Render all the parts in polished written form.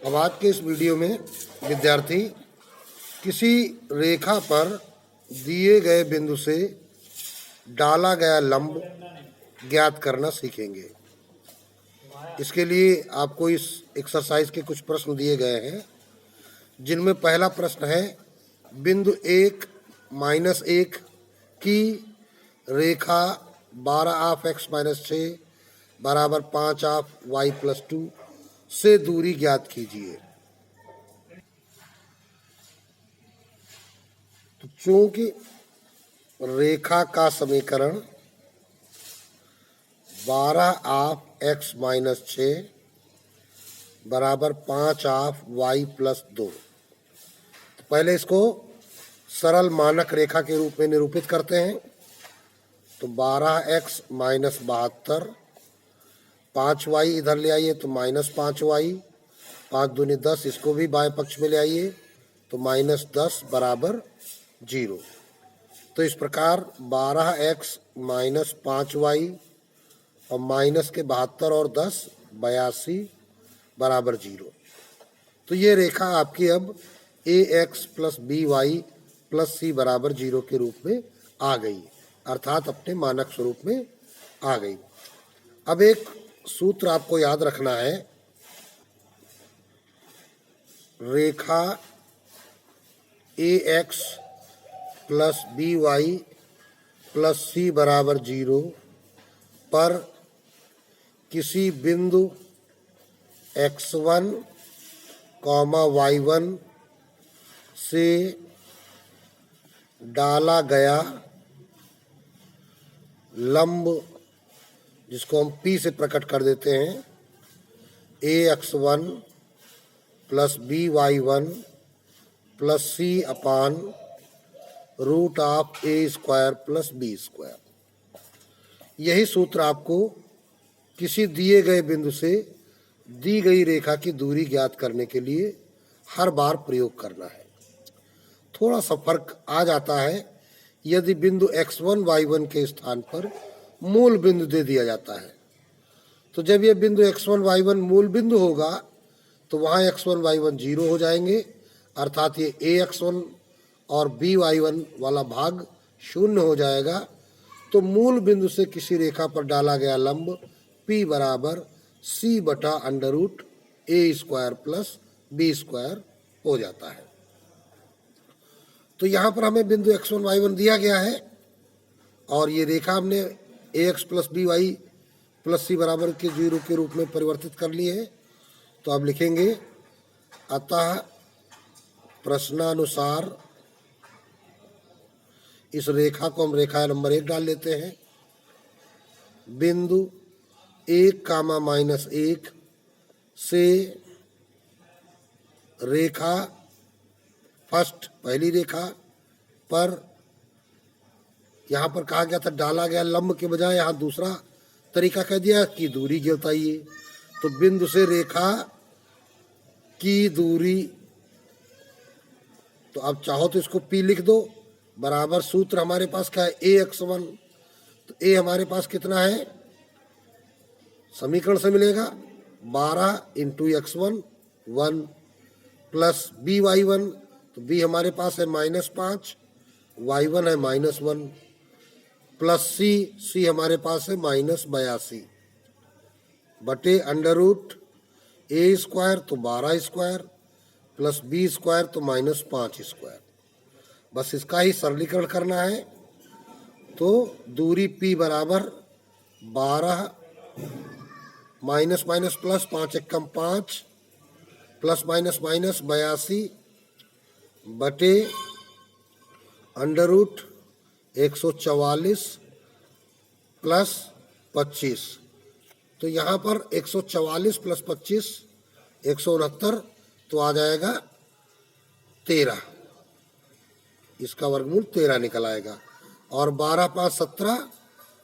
अब आज के इस वीडियो में विद्यार्थी किसी रेखा पर दिए गए बिंदु से डाला गया लंब ज्ञात करना सीखेंगे। इसके लिए आपको इस एक्सरसाइज के कुछ प्रश्न दिए गए हैं, जिनमें पहला प्रश्न है बिंदु 1-1 की रेखा 12 बराबर 5 से दूरी ज्ञात कीजिए। तो चूंकि रेखा का समीकरण 12 बराबर 5 तो पहले इसको सरल मानक रेखा के रूप में निरूपित करते हैं। तो 12x - 72, 5y इधर ले आइए तो -5y, 5 दूनी 10, इसको भी बाएं पक्ष में ले आइए तो -10 बराबर 0। तो इस प्रकार 12x - 5y और माइनस के 72 और 10 82 बराबर 0। तो ये रेखा आपकी अब ax + by + c बराबर 0 के रूप में आ गई, अर्थात अपने मानक स्वरूप में आ गई। अब एक सूत्र आपको याद रखना है, रेखा ax + by + c बराबर 0 पर किसी बिंदु x1, y1 से डाला गया लंब, जिसको हम P से प्रकट कर देते हैं, ax1 + by1 + c/√a² + b²। यही सूत्र आपको किसी दिए गए बिंदु से दी गई रेखा की दूरी ज्ञात करने के लिए हर बार प्रयोग करना है। थोड़ा सा फर्क आ जाता है यदि बिंदु x1, y1 के स्थान पर मूल बिंदु दे दिया जाता है। तो जब ये बिंदु x1, y1 मूल बिंदु होगा तो वहाँ x1, y1 0 हो जाएंगे, अर्थात ये ax1 और by1 वाला भाग 0 हो जाएगा। तो मूल बिंदु से किसी रेखा पर डाला गया लंब P बराबर c/√a² + b² हो जाता है। तो यहाँ पर हमें बिंदु x1, y1 दिया गया है और ये रेखा हमने ax + by + c बराबर के 0 के रूप में परिवर्तित कर ली है। तो अब लिखेंगे, अतः प्रश्नानुसार इस रेखा को हम रेखा नंबर 1 डाल लेते हैं। बिंदु 1, -1 से रेखा पहली रेखा पर, यहाँ पर कहा गया था डाला गया लंब के बजाय यहाँ दूसरा तरीका कह दिया कि दूरी बताइए। तो बिंदु से रेखा की दूरी, तो अब चाहो तो इसको P लिख दो, बराबर सूत्र हमारे पास क्या है, ax1। तो a हमारे पास कितना है, समीकरण से मिलेगा 12 × x1 1 + by1, तो b हमारे पास है -5, y1 है -1 + c हमारे पास है -82 बटे √a² तो 12² + b² तो -5²। बस इसका ही सरलीकरण करना है। तो दूरी P बराबर 12 -, प्लस 5 × 5 प्लस माइनस 82 बटे √144 + 25। तो यहाँ पर 144 + 25 169, तो आ जाएगा 13, इसका वर्गमूल 13 निकल आएगा। और 12 × 5 = 17,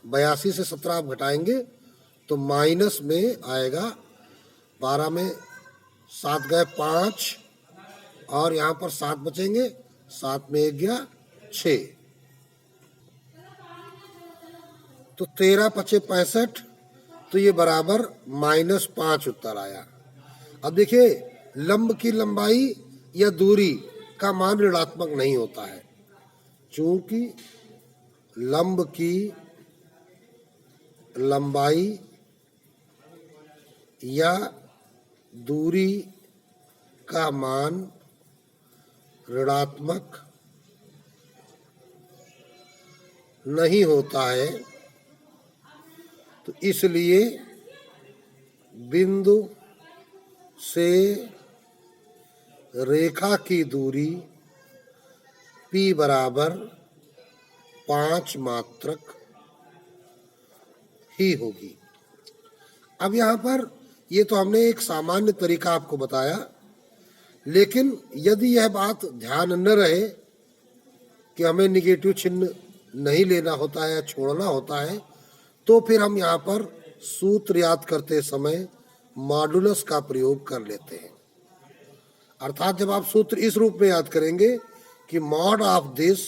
82 से 17 आप घटाएंगे तो माइनस में आएगा, 12 में 7 गए 5 और यहाँ पर 7 बचेंगे, 7 में 1 गया 6, तो 13 × 5 = 65, तो ये बराबर -5 उत्तर आया। अब देखिए लंब की लंबाई या दूरी का मान ऋणात्मक नहीं होता है। चूंकि लंब की लंबाई या दूरी का मान ऋणात्मक नहीं होता है, तो इसलिए बिंदु से रेखा की दूरी P बराबर 5 मात्रक ही होगी। अब यहाँ पर ये तो हमने एक सामान्य तरीका आपको बताया, लेकिन यदि यह बात ध्यान न रहे कि हमें निगेटिव चिन्ह नहीं लेना होता है या छोड़ना होता है, तो फिर हम यहाँ पर सूत्र याद करते समय मॉडुलस का प्रयोग कर लेते हैं। अर्थात जब आप सूत्र इस रूप में याद करेंगे कि मॉड ऑफ दिस,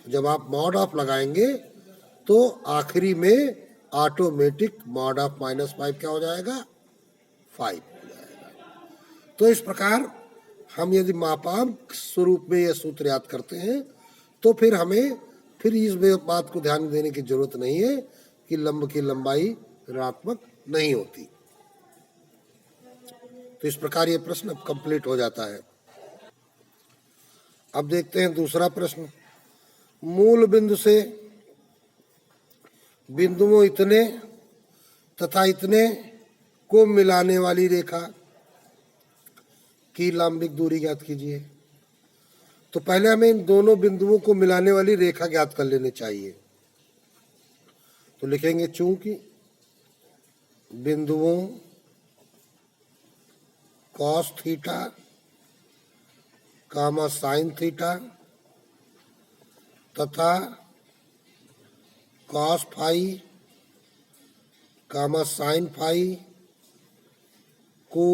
जब आप मॉड ऑफ लगाएंगे तो आखिरी में ऑटोमेटिक मॉड ऑफ -5 क्या हो जाएगा, 5 हो जाएगा। तो इस प्रकार हम यदि मापांक स्वरूप में यह सूत्र याद करते हैं तो फिर हमें फिर इस बात को ध्यान देने की जरूरत नहीं है कि लंब की लंबाई ऋणात्मक नहीं होती। तो इस प्रकार ये प्रश्न अब कंप्लीट हो जाता है। अब देखते हैं दूसरा प्रश्न। मूल बिंदु से बिंदुओं इतने तथा इतने को मिलाने वाली रेखा की लंबिक दूरी ज्ञात कीजिए। तो पहले हमें इन दोनों बिंदुओं को मिलाने वाली रेखा ज्ञात कर लेनी चाहिए। तो लिखेंगे चूंकि बिंदुओं कॉस थीटा कामा साइन थीटा तथा कॉस फाई कामा साइन फाई को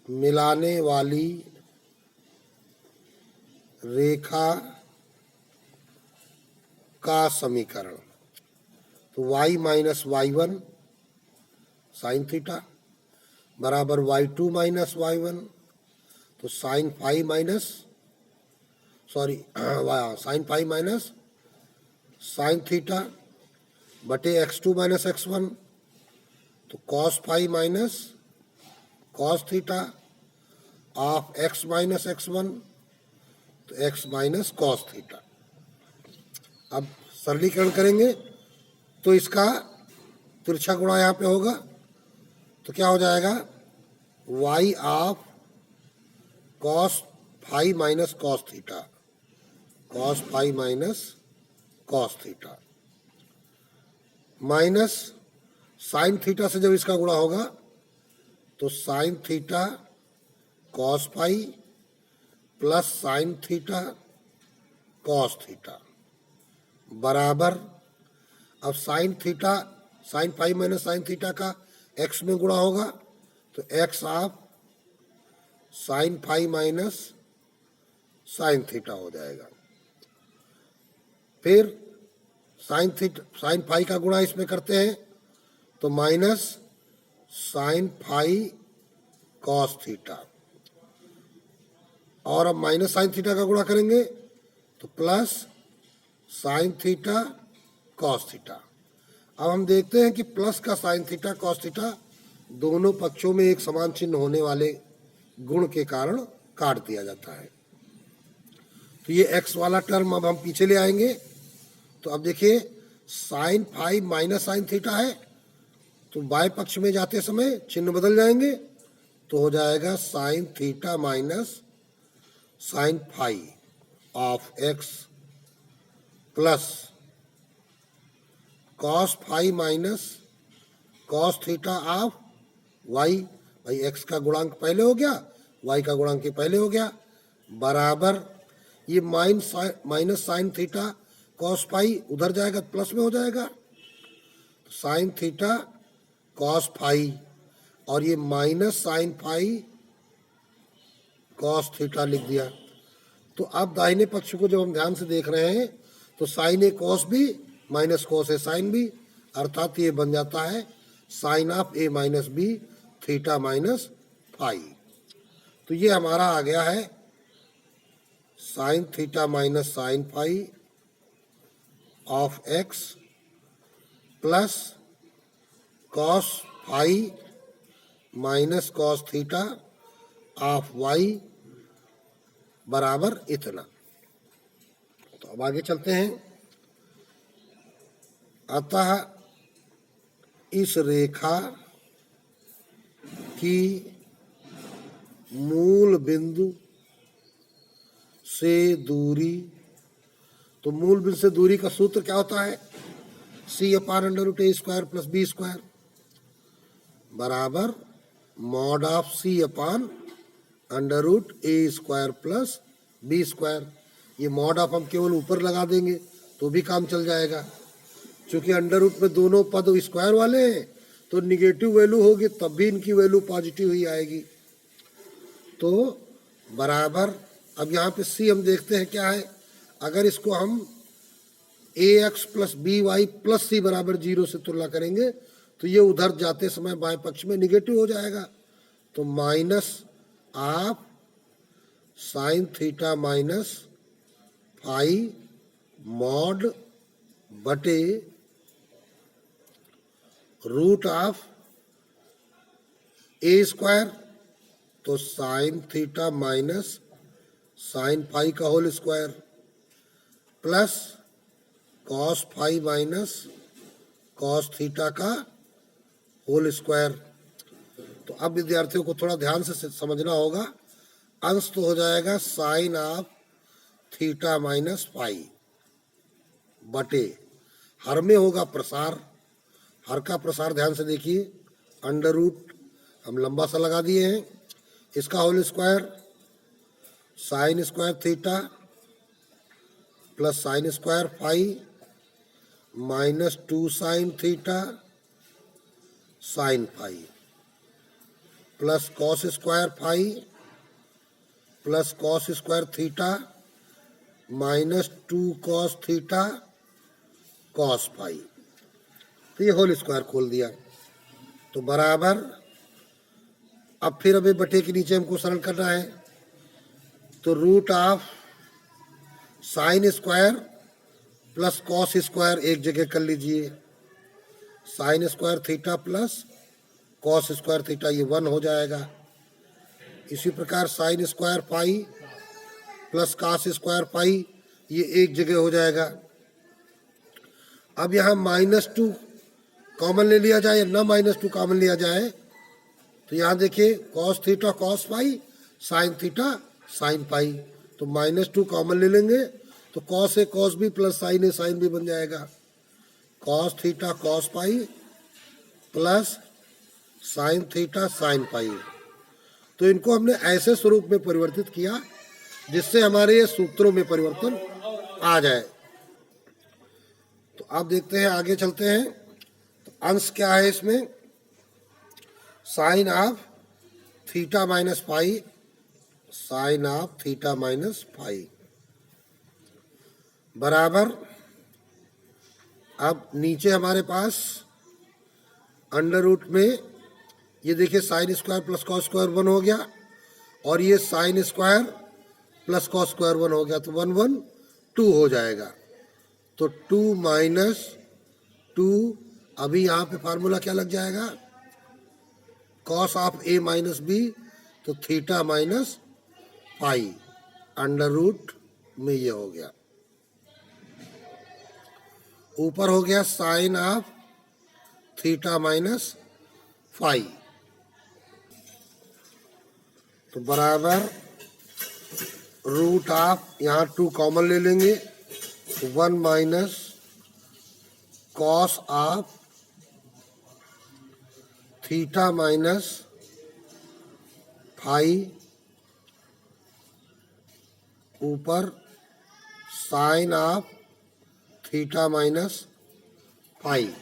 मिलाने वाली रेखा का समीकरण। तो y minus y1 sine theta बराबर y2 माइनस y1, तो sine phi minus sine phi minus sine theta बटे x2 माइनस x1, तो cos phi minus cos theta of x minus x1, तो x माइनस कॉस थीटा। अब सरलीकरण करेंगे तो इसका तिरछा गुणा यहाँ पे होगा, तो क्या हो जाएगा, y of cos phi minus cos theta, cos phi minus cos theta minus sine theta से जब इसका गुणा होगा तो sine theta cos phi plus sine theta cos theta बराबर, अब sine theta sine phi minus sine theta का x में गुणा होगा तो x of sine phi minus sine theta हो जाएगा। फिर साइन फाई का गुणा इसमें करते हैं तो minus sine phi cos theta, और अब माइनस साइन थीटा का गुणा करेंगे तो plus sine theta cos theta. अब हम देखते हैं कि प्लस का साइन थीटा कॉस थीटा दोनों पक्षों में एक समान चिन्ह होने वाले गुण के कारण काट दिया जाता है। तो ये x वाला टर्म अब हम पीछे ले आएंगे। तो अब देखिए sine phi minus sine theta है, तो बाएं पक्ष में जाते समय चिन्ह बदल जाएंगे, तो हो जाएगा sine theta minus sine phi of x plus cos phi minus cos theta of y। भाई x का गुणांक पहले हो गया, y का गुणांक पहले हो गया, बराबर ये minus sine theta cos phi उधर जाएगा प्लस में हो जाएगा, तो साइन थीटा कॉस फाई और ये minus sine phi cos theta लिख दिया। तो अब दाहिने पक्ष को जब हम ध्यान से देख रहे हैं तो sine A cos B minus cos A sine B, अर्थात ये बन जाता है sine of A minus B theta minus phi. तो ये हमारा आ गया है sine theta minus sine phi of X plus cos phi minus cos theta of Y बराबर इतना। तो अब आगे चलते हैं। अतः इस रेखा की मूल बिंदु से दूरी, तो मूल बिंदु से दूरी का सूत्र क्या होता है? C upon under root A square plus B square बराबर mod of C upon under root A square plus B square. ये मॉड ऑफ हम केवल ऊपर लगा देंगे तो भी काम चल जाएगा, क्योंकि अंडर रूट में दोनों पद स्क्वायर वाले हैं, तो निगेटिव वैल्यू होगी तब भी इनकी वैल्यू पॉजिटिव ही आएगी। तो बराबर, अब यहाँ पे सी हम देखते हैं क्या है। अगर इसको हम A X plus B Y plus C बराबर 0 से तुलना करेंगे तो ये उधर जाते समय बाएं पक्ष में निगेटिव हो जाएगा। तो minus of sine theta minus phi mod बटे रूट ऑफ ए स्क्वायर, तो sine theta minus sine phi का whole square plus cos phi minus cos theta का होल स्क्वायर। तो अब विद्यार्थियों को थोड़ा ध्यान से समझना होगा। अंश तो हो जाएगा sine of theta minus phi बटे, हर में होगा प्रसार, हर का प्रसार ध्यान से देखिए, अंडर रूट हम लंबा सा लगा दिए हैं, इसका whole square sign square theta plus sine square phi minus 2 sine theta sine phi plus cos square phi plus cos square theta minus 2 cos theta cos phi. तो ये होल स्क्वायर खोल दिया। तो बराबर, अब फिर अभी बटे के नीचे हमको सरल करना है, तो root of sine square plus cos square एक जगह कर लीजिए, sine square theta plus cos square theta, ये 1 हो जाएगा। इसी प्रकार sine square phi plus cos square phi, ये एक जगह हो जाएगा। अब यहाँ -2 कॉमन ले लिया जाए या ना -2 कॉमन लिया जाए, तो यहाँ देखिए cos theta cos phi sine theta sine phi, तो -2 कॉमन ले लेंगे तो कॉस है कॉस भी प्लस साइन है साइन भी बन जाएगा, cos theta cos phi plus sine theta sine phi. तो इनको हमने ऐसे स्वरूप में परिवर्तित किया जिससे हमारे ये सूत्रों में परिवर्तन आ जाए। तो आप देखते हैं, आगे चलते हैं। तो अंश क्या है इसमें? Sine of theta minus phi, sine of theta minus phi बराबर, अब नीचे हमारे पास अंडर रूट में ये देखिए sign square plus cos square 1 हो गया, और ये sign square plus cos square 1 हो गया, तो 1 1 2 हो जाएगा। तो 2 माइनस 2, अभी यहाँ पे फार्मूला क्या लग जाएगा? Cos of A minus B, तो theta minus phi under root में ये हो गया। ऊपर हो गया sine of theta minus phi, तो बराबर रूट ऑफ, यहाँ 2 कॉमन ले लेंगे, तो 1 minus cos of theta minus phi ऊपर sine of theta minus phi.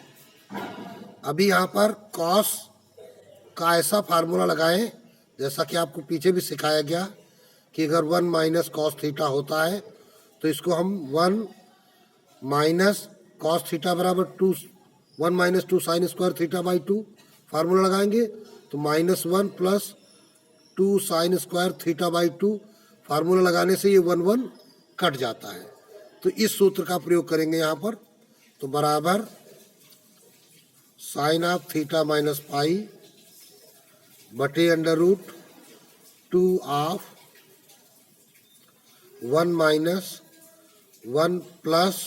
अभी यहाँ पर कॉस का ऐसा फार्मूला लगाएं जैसा कि आपको पीछे भी सिखाया गया कि अगर 1 माइनस कॉस थीटा होता है तो इसको हम 1 माइनस कॉस थीटा बराबर 2, 1 minus 2 sine square theta by 2 formula लगाएंगे, तो -1 plus 2 sine square theta by 2, formula लगाने से ये 1 1 कट जाता है। तो इस सूत्र का प्रयोग करेंगे यहाँ पर, तो बराबर sine of theta minus pi बटे under root 2 of 1 minus 1 plus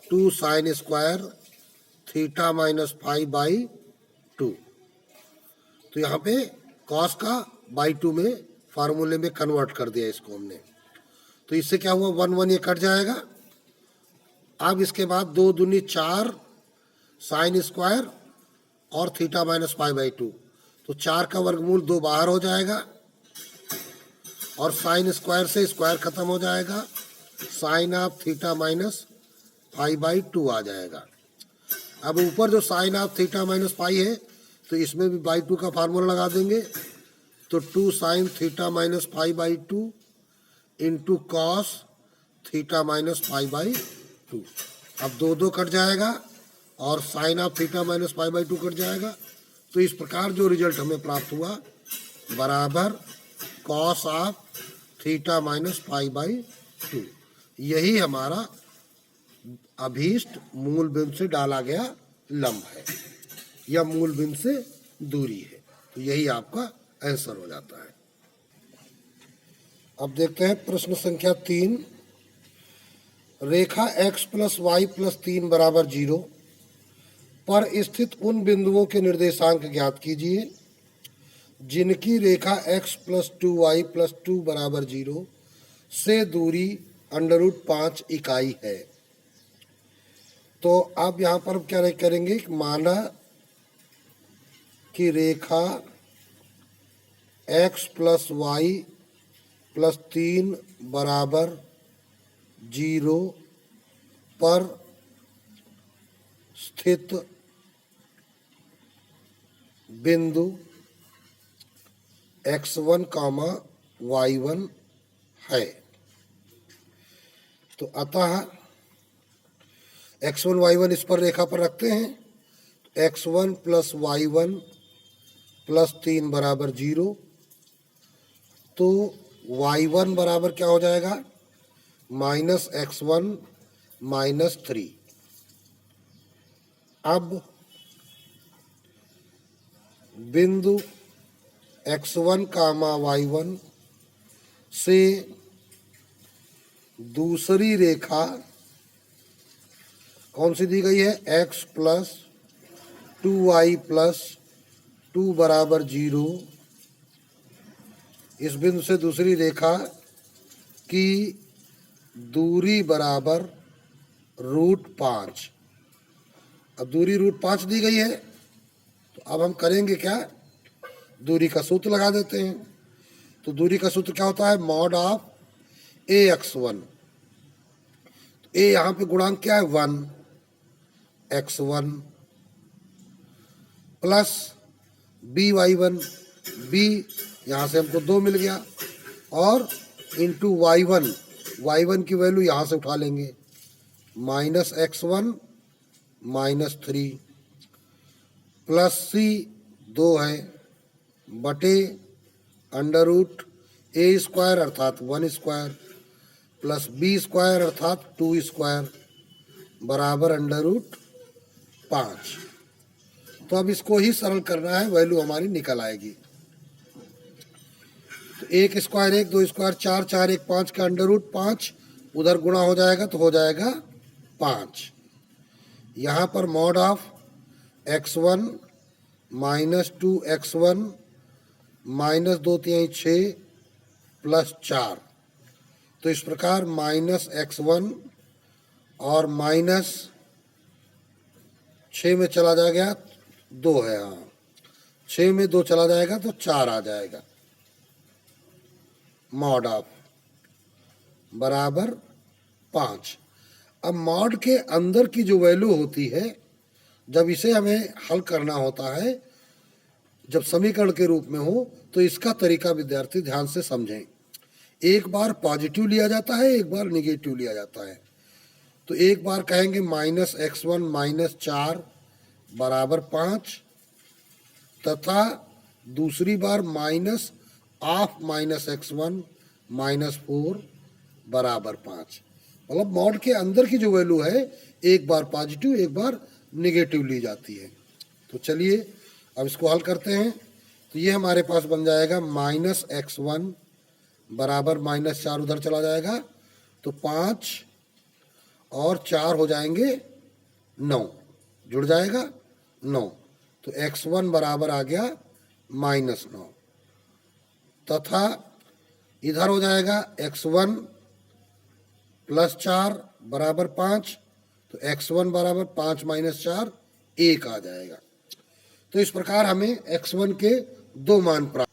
2 sine square theta minus pi by 2। तो यहाँ पे कॉस का बाई 2 में फार्मूले में कन्वर्ट कर दिया इसको हमने। तो इससे क्या हुआ, 1 1 ये कट जाएगा। अब इसके बाद 2 दूनी 4 साइन स्क्वायर और थीटा माइनस पाई बाई 2, तो 4 का वर्गमूल 2 बाहर हो जाएगा और साइन स्क्वायर से स्क्वायर खत्म हो जाएगा, sine of theta minus pi by 2 आ जाएगा। अब ऊपर जो sine of theta minus pi है तो इसमें भी बाई 2 का फार्मूला लगा देंगे, तो 2 sine theta minus pi by 2 into cos theta minus pi by 2। अब 2 2 कट जाएगा और sine of theta minus pi by 2 cut जाएगा। तो इस प्रकार जो रिजल्ट हमें प्राप्त हुआ बराबर cos of theta minus pi by 2, यही हमारा अभीष्ट मूल बिंदु से डाला गया लंब है या मूल बिंदु से दूरी है। तो यही आपका आंसर हो जाता है। अब देखते हैं प्रश्न संख्या 3। रेखा x प्लस वाई प्लस 3 बराबर 0 पर स्थित उन बिंदुओं के निर्देशांक ज्ञात कीजिए जिनकी रेखा x प्लस 2y प्लस 2 बराबर 0 से दूरी अंडर रूट 5 इकाई है। तो आप यहाँ पर क्या करेंगे, माना कि रेखा x प्लस वाई प्लस 3 बराबर 0 पर स्थित बिंदु x1 कामा y1 है। तो अतः x1 y1 इस पर रेखा पर रखते हैं, x1 प्लस y1 प्लस 3 बराबर 0, तो y1 बराबर क्या हो जाएगा, माइनस x1 माइनस 3। अब बिंदु x1 कामा y1 से दूसरी रेखा कौन सी दी गई है, x प्लस 2y प्लस 2 बराबर 0, इस बिंदु से दूसरी रेखा की दूरी बराबर रूट 5। अब दूरी रूट 5 दी गई है, तो अब हम करेंगे क्या, दूरी का सूत्र लगा देते हैं। तो दूरी का सूत्र क्या होता है, मॉड ऑफ ax1। तो a यहाँ पे गुणांक क्या है, 1, x1 प्लस by1, b यहाँ से हमको 2 मिल गया, और इंटू y1 की वैल्यू यहाँ से उठा लेंगे, minus x1 minus 3 plus c 2 है बटे अंडर रूट a स्क्वायर अर्थात 1 स्क्वायर प्लस b स्क्वायर अर्थात 2 स्क्वायर बराबर अंडर रूट 5। तो अब इसको ही सरल करना है, वैल्यू हमारी निकल आएगी। तो 1 स्क्वायर 1, 2 स्क्वायर 4, 4 1 5 का अंडर रूट 5 उधर गुणा हो जाएगा तो हो जाएगा 5। यहाँ पर mod of x1 minus 2x1 minus 2 3 6 plus 4, तो इस प्रकार माइनस x1 और माइनस 6 में चला जाएगा 2 है, हाँ 6 में 2 चला जाएगा तो 4 आ जाएगा, मॉड ऑफ बराबर 5। अब मॉड के अंदर की जो वैल्यू होती है, जब इसे हमें हल करना होता है, जब समीकरण के रूप में हो, तो इसका तरीका विद्यार्थी ध्यान से समझें। एक बार पॉजिटिव लिया जाता है, एक बार निगेटिव लिया जाता है। तो एक बार कहेंगे माइनस x1 माइनस 4 बराबर 5, तथा दूसरी बार minus of minus x1 minus 4 बराबर 5। मतलब मॉड के अंदर की जो वैल्यू है एक बार पॉजिटिव एक बार निगेटिव ली जाती है। तो चलिए अब इसको हल करते हैं। तो ये हमारे पास बन जाएगा माइनस x1 बराबर -4 उधर चला जाएगा तो 5 और 4 हो जाएंगे 9, जुड़ जाएगा 9। तो x1 बराबर आ गया -9 तथा इधर हो जाएगा x1 प्लस 4 बराबर 5। तो x1 बराबर 5 माइनस 4 1 आ जाएगा। तो इस प्रकार हमें x1 के दो मान प्राप्त।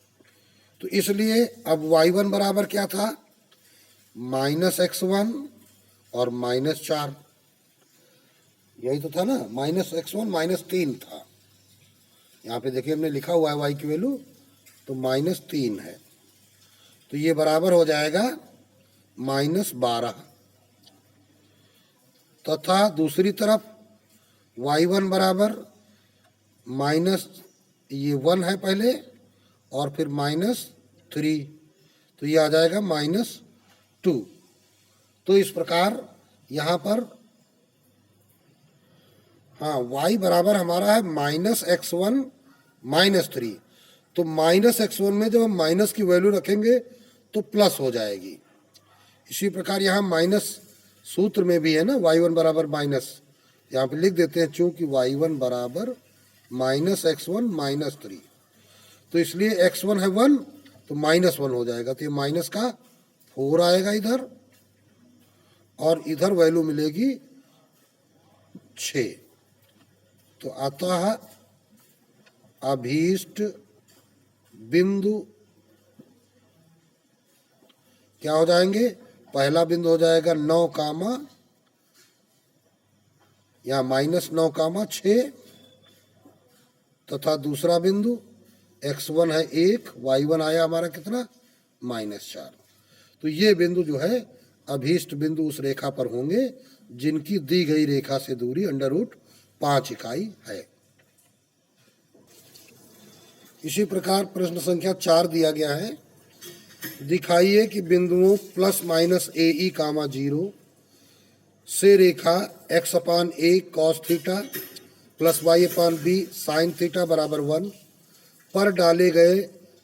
तो इसलिए अब y1 बराबर क्या था, -x1 और -4, यही तो था ना, -x1 -3 था। यहाँ पे देखिए हमने लिखा हुआ है y की वैल्यू, तो -3 है। तो ये बराबर हो जाएगा -12 तथा दूसरी तरफ y1 बराबर माइनस ये 1 है पहले और फिर -3, तो ये आ जाएगा -2। तो इस प्रकार यहाँ पर हाँ y बराबर हमारा है -x1 -3। तो -x1 में जब हम माइनस की वैल्यू रखेंगे तो प्लस हो जाएगी। इसी प्रकार यहाँ माइनस सूत्र में भी है ना, y1 बराबर माइनस, यहाँ पे लिख देते हैं चूंकि y1 बराबर -x1 -3, तो इसलिए x1 है 1 तो -1 हो जाएगा। तो ये माइनस का 4 आएगा इधर और इधर वैल्यू मिलेगी 6। तो अतः अभीष्ट बिंदु क्या हो जाएंगे, पहला बिंदु हो जाएगा 9 कामा या -9,6 तथा दूसरा बिंदु x1 है 1, y1 आया हमारा कितना -4। तो ये बिंदु जो है अभीष्ट बिंदु उस रेखा पर होंगे जिनकी दी गई रेखा से दूरी √5 इकाई है। इसी प्रकार प्रश्न संख्या 4 दिया गया है, दिखाइए कि बिंदुओं ±AE, 0 से रेखा x/a cos theta plus y/b sin theta बराबर 1 पर डाले गए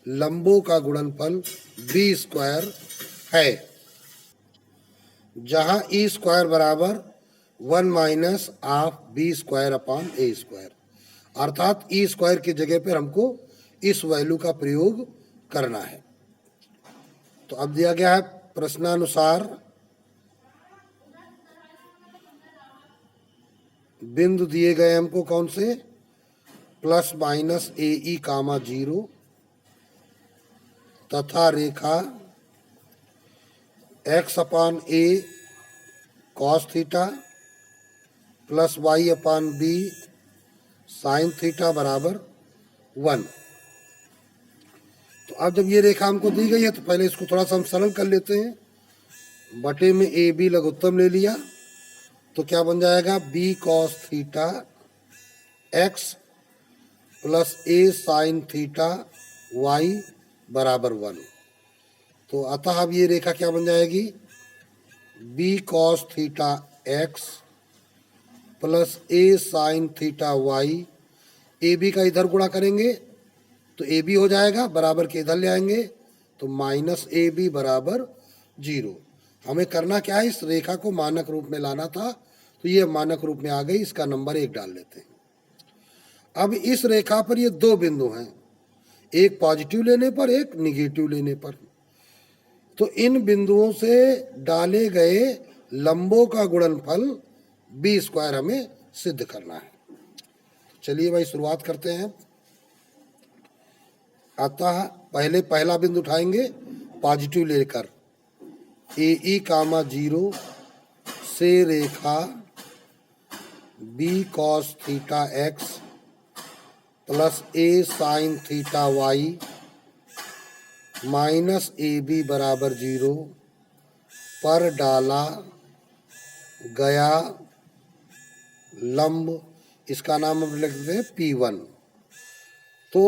लंबों का गुणनफल b² है, जहां e² बराबर 1 माइनस ऑफ b²/a²। अर्थात e² की जगह पर हमको इस वैल्यू का प्रयोग करना है। तो अब दिया गया है प्रश्नानुसार बिंदु दिए गए हमको कौन से, ±AE, 0 तथा रेखा x/a cos theta plus y/b sin theta बराबर 1। तो अब जब ये रेखा हमको दी गई है तो पहले इसको थोड़ा सा हम सरल कर लेते हैं। बटे में AB लघुत्तम ले लिया तो क्या बन जाएगा, b cos theta x plus a sin theta y बराबर 1। तो अतः अब ये रेखा क्या बन जाएगी, b cos theta x plus a sin theta y। AB का इधर गुणा करेंगे तो AB हो जाएगा, बराबर के इधर ले आएंगे तो -AB बराबर 0। हमें करना क्या है, इस रेखा को मानक रूप में लाना था, तो ये मानक रूप में आ गई, इसका नंबर 1 डाल लेते हैं। अब इस रेखा पर ये दो बिंदु हैं, एक पॉजिटिव लेने पर एक निगेटिव लेने पर। तो इन बिंदुओं से डाले गए लंबों का गुणनफल b² हमें सिद्ध करना है। चलिए भाई शुरुआत करते हैं। अतः पहले पहला बिंदु उठाएंगे पॉजिटिव लेकर, AE, 0 से रेखा b cos theta x plus a sin theta y minus AB बराबर 0 पर डाला गया लंब, इसका नाम हम लिख देते हैं P1। तो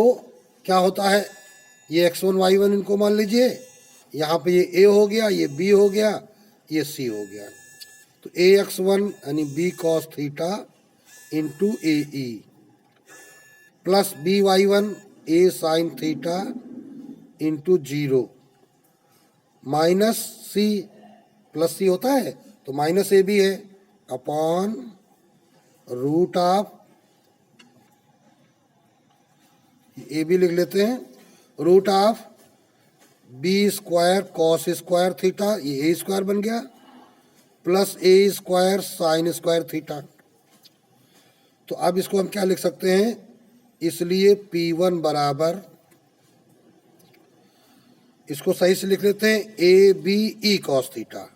क्या होता है, ये x1 y1 इनको मान लीजिए, यहाँ पे ये a हो गया, ये b हो गया, ये c हो गया। तो ax1 यानी b cos theta into A E plus B Y one A sign theta into 0 minus C, plus C होता है तो माइनस ए भी है, अपॉन रूट ऑफ, ए भी लिख लेते हैं, root of B square cos square theta, ये ए स्क्वायर बन गया, प्लस ए स्क्वायर साइन स्क्वायर थीटा। तो अब इसको हम क्या लिख सकते हैं, इसलिए P1 बराबर, इसको सही से लिख लेते हैं, A B E cos theta,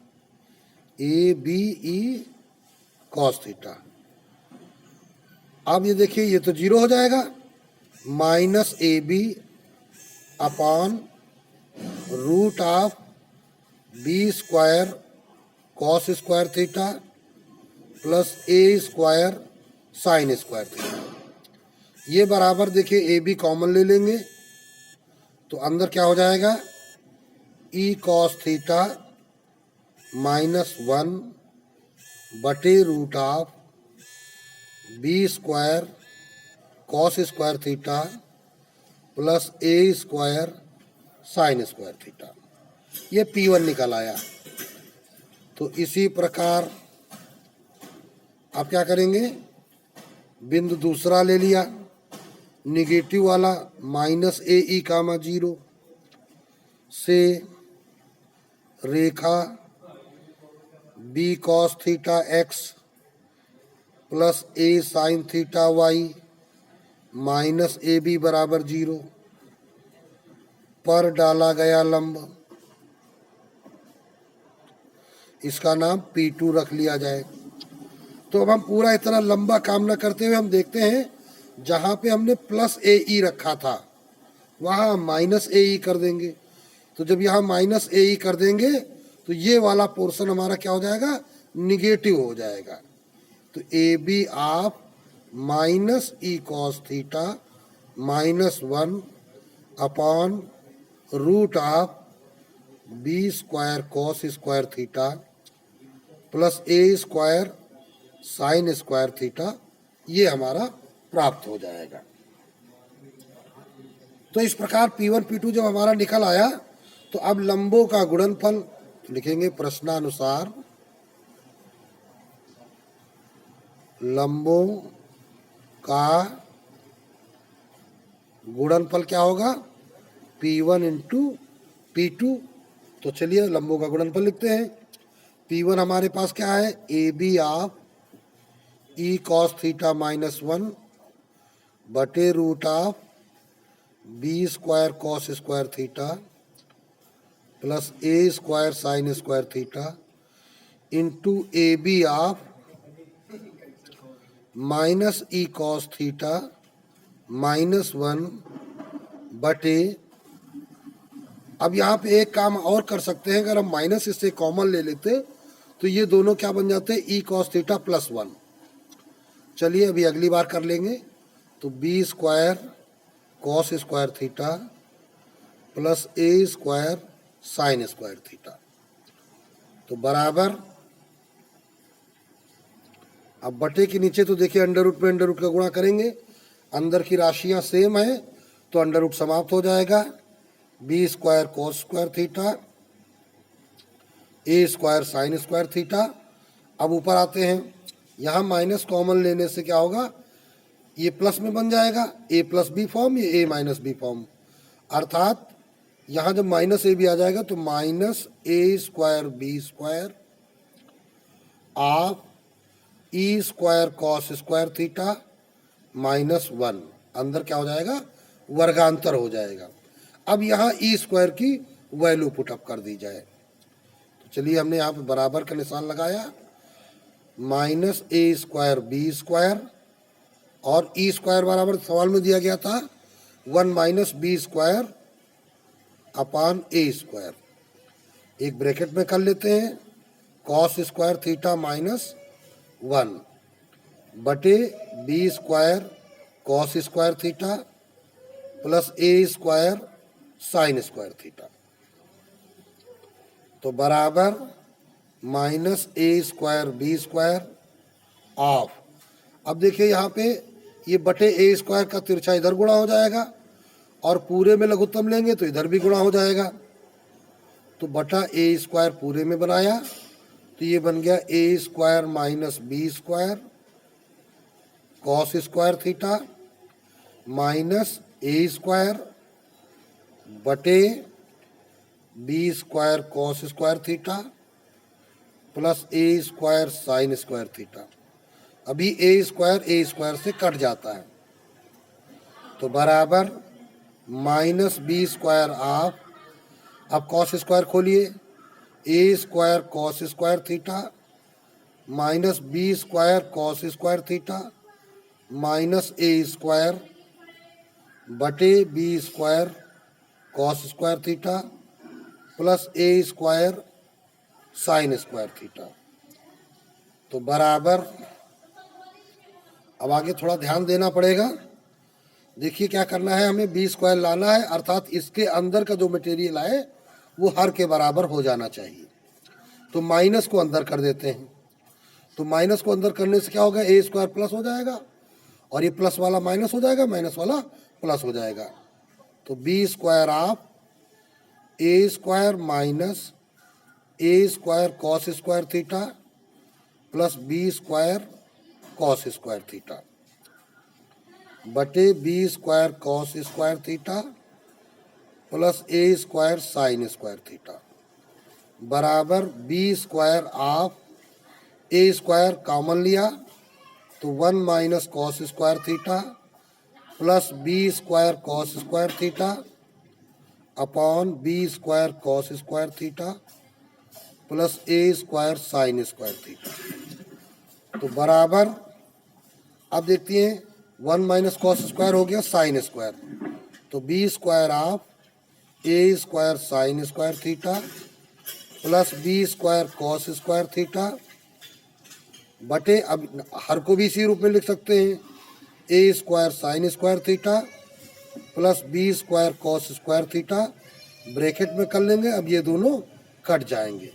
A B E cos theta. अब ये देखिए ये तो 0 हो जाएगा, minus A B upon root of B square cos square theta plus A square sign square theta. ये बराबर देखिए ए बी कॉमन ले लेंगे तो अंदर क्या हो जाएगा, ई कॉस थीटा -1 बटे root of B square cos square theta plus A square sign square theta. ये P1 निकल आया। तो इसी प्रकार आप क्या करेंगे, बिंदु दूसरा ले लिया निगेटिव वाला, माइनस ए ई कामा 0 से रेखा b cos theta x plus a sign theta y minus A b बराबर 0 पर डाला गया लंब, इसका नाम P2 रख लिया जाए। तो अब हम पूरा इतना लंबा काम न करते हुए हम देखते हैं, जहाँ पे हमने प्लस ए ई रखा था वहाँ हम माइनस ए ई कर देंगे। तो जब यहाँ माइनस ए ई कर देंगे तो ये वाला पोर्शन हमारा क्या हो जाएगा, निगेटिव हो जाएगा। तो A B of minus E cos theta -1 upon root of B square cos square theta plus A square sign square theta, ये हमारा प्राप्त हो जाएगा। तो इस प्रकार P1 P2 जब हमारा निकल आया तो अब लंबों का गुणनफल लिखेंगे प्रश्नानुसार, लंबों का गुणनफल क्या होगा, P1 इंटू P2। तो चलिए लंबों का गुणनफल लिखते हैं। P1 हमारे पास क्या है, A B of E cos theta -1 बटे root of B square cos square theta plus A square sign square theta into A B of minus E cos theta -1 बटे, अब यहाँ पे एक काम और कर सकते हैं, अगर हम माइनस इससे कॉमन ले लेते तो ये दोनों क्या बन जाते हैं, ई कॉस थीटा +1। चलिए अभी अगली बार कर लेंगे। तो b square cos square theta plus ए स्क्वायर साइन स्क्वायर थीटा, तो बराबर, अब बटे के नीचे तो देखिए अंडर रूट पे अंडर रूट का गुणा करेंगे, अंदर की राशियां सेम है तो अंडर रूट समाप्त हो जाएगा। B square cos square theta a square sign square theta. अब ऊपर आते हैं, यहाँ माइनस कॉमन लेने से क्या होगा, ये प्लस में बन जाएगा, ए प्लस बी फॉर्म, ये ए माइनस बी फॉर्म, अर्थात यहाँ जब माइनस ए भी आ जाएगा तो minus A square B square of E square cos square theta -1, अंदर क्या हो जाएगा, वर्गांतर हो जाएगा। अब यहाँ ई स्क्वायर की वैल्यू पुटअप कर दी जाए। तो चलिए हमने यहाँ पे बराबर का निशान लगाया, माइनस ए स्क्वायर बी स्क्वायर और ई स्क्वायर बराबर सवाल में दिया गया था 1 minus b square upon a square, एक ब्रैकेट में कर लेते हैं, कॉस स्क्वायर थीटा -1 बटे b square cos square theta plus ए स्क्वायर साइन स्क्वायर थीटा, तो बराबर minus A square B square of, अब देखिए यहाँ पे ये बटे ए स्क्वायर का तिरछा इधर गुणा हो जाएगा और पूरे में लघुत्तम लेंगे तो इधर भी गुणा हो जाएगा, तो बटा ए स्क्वायर पूरे में बनाया तो ये बन गया a square minus b square cos square theta minus A square बटे b square cos square theta plus ए स्क्वायर साइन स्क्वायर थीटा। अभी ए स्क्वायर से कट जाता है तो बराबर माइनस बी स्क्वायर ऑफ, अब कॉस स्क्वायर खोलिए, a square cos square theta minus b square cos square theta minus A square बटे b square cos square theta plus ए square sign square theta, तो बराबर, अब आगे थोड़ा ध्यान देना पड़ेगा। देखिए क्या करना है, हमें बी स्क्वायर लाना है, अर्थात इसके अंदर का जो मटेरियल है वो हर के बराबर हो जाना चाहिए। तो माइनस को अंदर कर देते हैं, तो माइनस को अंदर करने से क्या होगा, ए स्क्वायर प्लस हो जाएगा और ये प्लस वाला माइनस हो जाएगा, माइनस वाला प्लस हो जाएगा। तो b square of A square minus A square cos square theta plus B square cos square theta बटे b square cos square theta plus ए स्क्वायर साइन स्क्वायर थीटा बराबर b square of A square common लिया तो 1 minus cos square theta plus B square cos square theta upon b square cos square theta plus ए square sign square theta, तो बराबर, अब देखते हैं 1 minus cos square हो गया साइन स्क्वायर, तो b square of A square sign square theta plus B square cos square theta बटे, अब हर को भी इसी रूप में लिख सकते हैं, a square sign square theta plus B square cos square theta, bracket में कर लेंगे, अब ये दोनों कट जाएंगे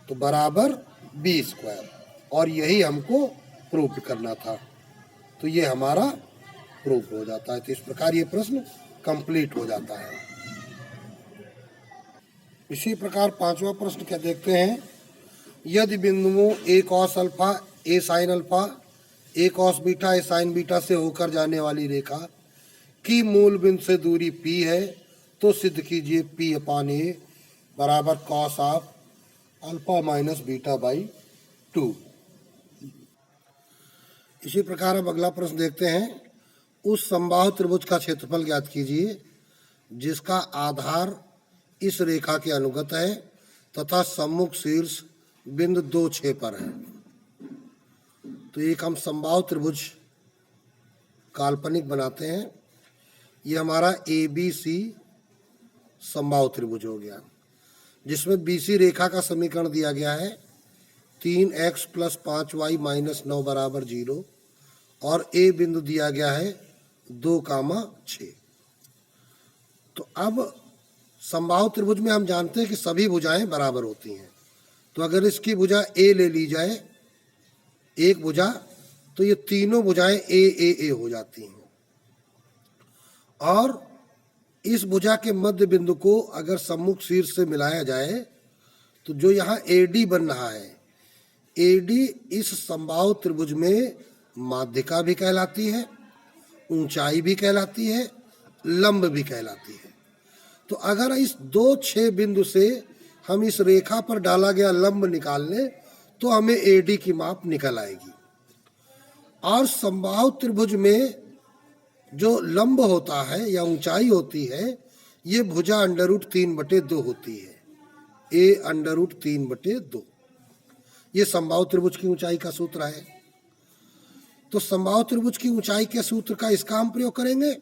तो बराबर बी स्क्वायर, और यही हमको प्रूफ करना था, तो ये हमारा प्रूफ हो जाता है। तो इस प्रकार ये प्रश्न कंप्लीट हो जाता है। इसी प्रकार पांचवा प्रश्न क्या देखते हैं, यदि बिंदुओं a cos alpha a sin alpha a cos beta a sin beta से होकर जाने वाली रेखा की मूल बिंदु से दूरी p है तो सिद्ध कीजिए p अपान ए बराबर cos of alpha minus beta by 2। इसी प्रकार अब अगला प्रश्न देखते हैं, उस समबाहु त्रिभुज का क्षेत्रफल ज्ञात कीजिए जिसका आधार इस रेखा के अनुगत है तथा सम्मुख शीर्ष बिंदु 2 6 पर है। तो एक हम समबाहु त्रिभुज काल्पनिक बनाते हैं, ये हमारा ABC समबाहु त्रिभुज हो गया जिसमें BC रेखा का समीकरण दिया गया है 3x + 5y - 9 बराबर 0 और A बिंदु दिया गया है 2, 6। तो अब समबाहु त्रिभुज में हम जानते हैं कि सभी भुजाएं बराबर होती हैं, तो अगर इसकी भुजा A ले ली जाए एक भुजा, तो ये तीनों भुजाएं A हो जाती हैं, और इस भुजा के मध्य बिंदु को अगर सम्मुख शीर्ष से मिलाया जाए तो जो यहाँ AD बन रहा है, AD इस समबाहु त्रिभुज में माध्यिका भी कहलाती है, ऊंचाई भी कहलाती है, लंब भी कहलाती है। तो अगर इस 2 6 बिंदु से हम इस रेखा पर डाला गया लंब निकाल लें तो हमें AD की माप निकल आएगी। और समबाहु त्रिभुज में जो लंब होता है या ऊंचाई होती है, ये भुजा √3/2 होती है, A √3/2, ये समबाहु त्रिभुज की ऊंचाई का सूत्र है। तो समबाहु त्रिभुज की ऊंचाई के सूत्र का इसका हम प्रयोग करेंगे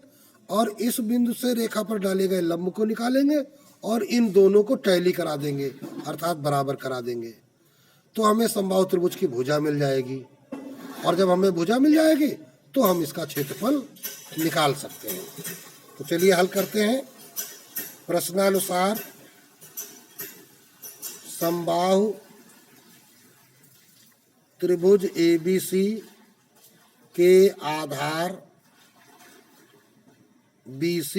और इस बिंदु से रेखा पर डाले गए लंब को निकालेंगे और इन दोनों को टैली करा देंगे, अर्थात बराबर करा देंगे, तो हमें समबाहु त्रिभुज की भुजा मिल जाएगी। और जब हमें भुजा मिल जाएगी तो हम इसका क्षेत्रफल निकाल सकते हैं। तो चलिए हल करते हैं। प्रश्नानुसार समबाहु त्रिभुज ABC के आधार BC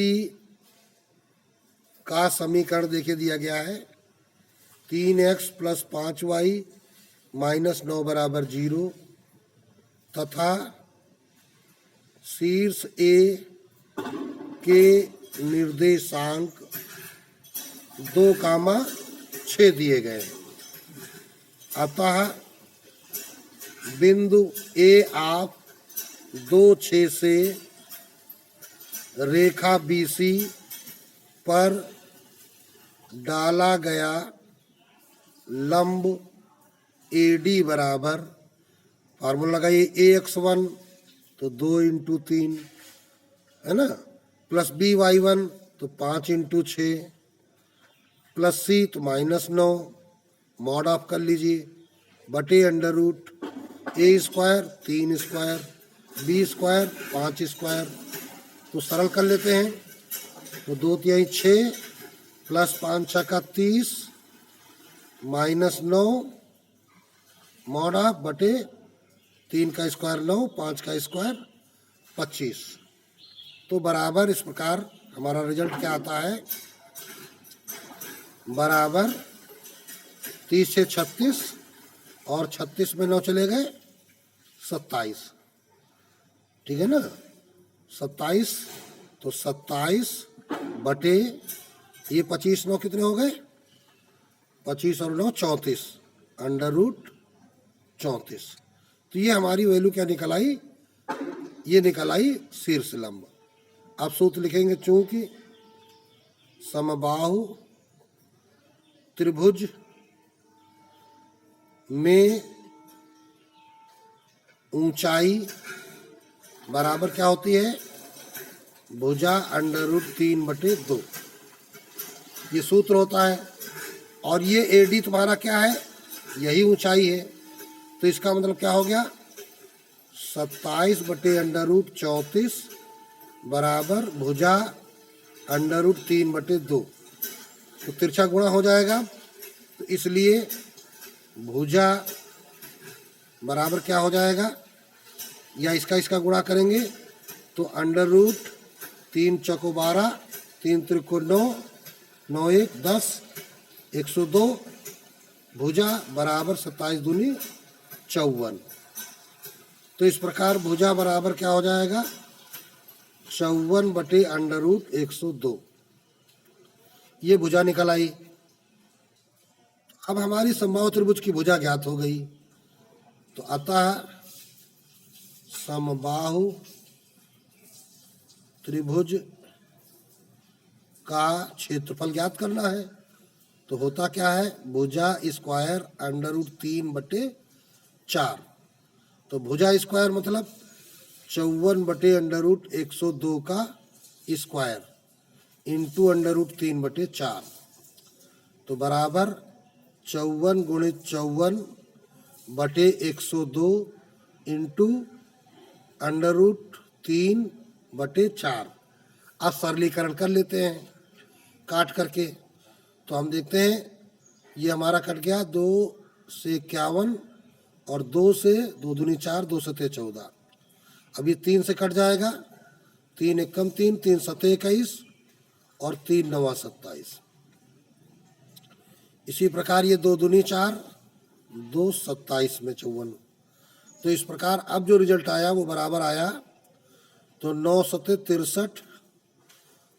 का समीकरण देखिए दिया गया है। 3x + 5y - 9 = 0 तथा शीर्ष A के निर्देशांक 2,6 दिए गए हैं। अतः बिंदु A आप 2,6 से रेखा BC पर डाला गया लंब AD बराबर, फार्मूला लगाइए, AX1 तो 2 × 3 है ना, प्लस BY1 तो 5 × 6 प्लस C तो -9, मॉड ऑफ कर लीजिए, बटे √A² 3² B² 5²। तो सरल कर लेते हैं। तो 2 × 6 प्लस 5 × 6 = 30 -9 मॉड ऑफ बटे 3 का स्क्वायर 9 5 का स्क्वायर 25। तो बराबर इस प्रकार हमारा रिजल्ट क्या आता है, बराबर 30 से 36 और 36 में 9 चले गए 27, ठीक है ना, 27। तो 27 बटे ये 25 9 कितने हो गए, 25 और 9 34 √34। तो ये हमारी वैल्यू क्या निकल आई, ये निकल आई शीर्ष लंब। अब सूत्र लिखेंगे, चूंकि समबाहु त्रिभुज में ऊंचाई बराबर क्या होती है, भुजा √3/2, ये सूत्र होता है। और ये AD तुम्हारा क्या है, यही ऊंचाई है। तो इसका मतलब क्या हो गया, 27 बटे √34 बराबर भुजा √3/2। तो तिरछा गुणा हो जाएगा, तो इसलिए भुजा बराबर क्या हो जाएगा, या इसका गुणा करेंगे तो √3 × 12 3 × 9 9 × 1 10 102 भुजा बराबर 27 दूनी 54। तो इस प्रकार भुजा बराबर क्या हो जाएगा, 54 बटे √102। ये भुजा निकल आई। अब हमारी समबाहु त्रिभुज की भुजा ज्ञात हो गई। तो अतः समबाहु त्रिभुज का क्षेत्रफल ज्ञात करना है। तो होता क्या है, भुजा स्क्वायर √3/4। तो भुजा स्क्वायर मतलब 54 बटे √102 का स्क्वायर इंटू √3/4। तो बराबर 54 × 54 बटे 102 इंटू √3/4। अब सरलीकरण कर लेते हैं काट करके। तो हम देखते हैं, ये हमारा कट गया 2 से 51 और 2 से 2 दूनी 4 2 सते 14। अब ये 3 से कट जाएगा, 3 एकम 3 3 सते 21 और 3 9 27। इसी प्रकार ये 2 दूनी 4 2 27 में 54। तो इस प्रकार अब जो रिजल्ट आया वो बराबर आया। तो 9 सते 63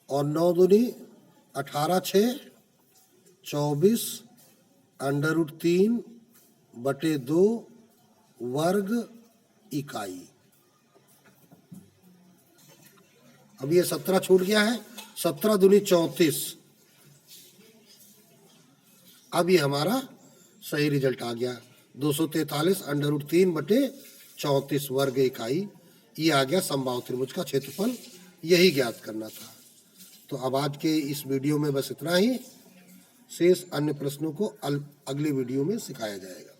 और 9 दूनी 18 6 24 √3/2 वर्ग इकाई। अब ये 17 छूट गया है, 17 दूनी 34। अब ये हमारा सही रिजल्ट आ गया, 243 √3/34 वर्ग इकाई। ये आ गया समबाहु त्रिभुज का क्षेत्रफल, यही ज्ञात करना था। तो अब आज के इस वीडियो में बस इतना ही। शेष अन्य प्रश्नों को अगले वीडियो में सिखाया जाएगा।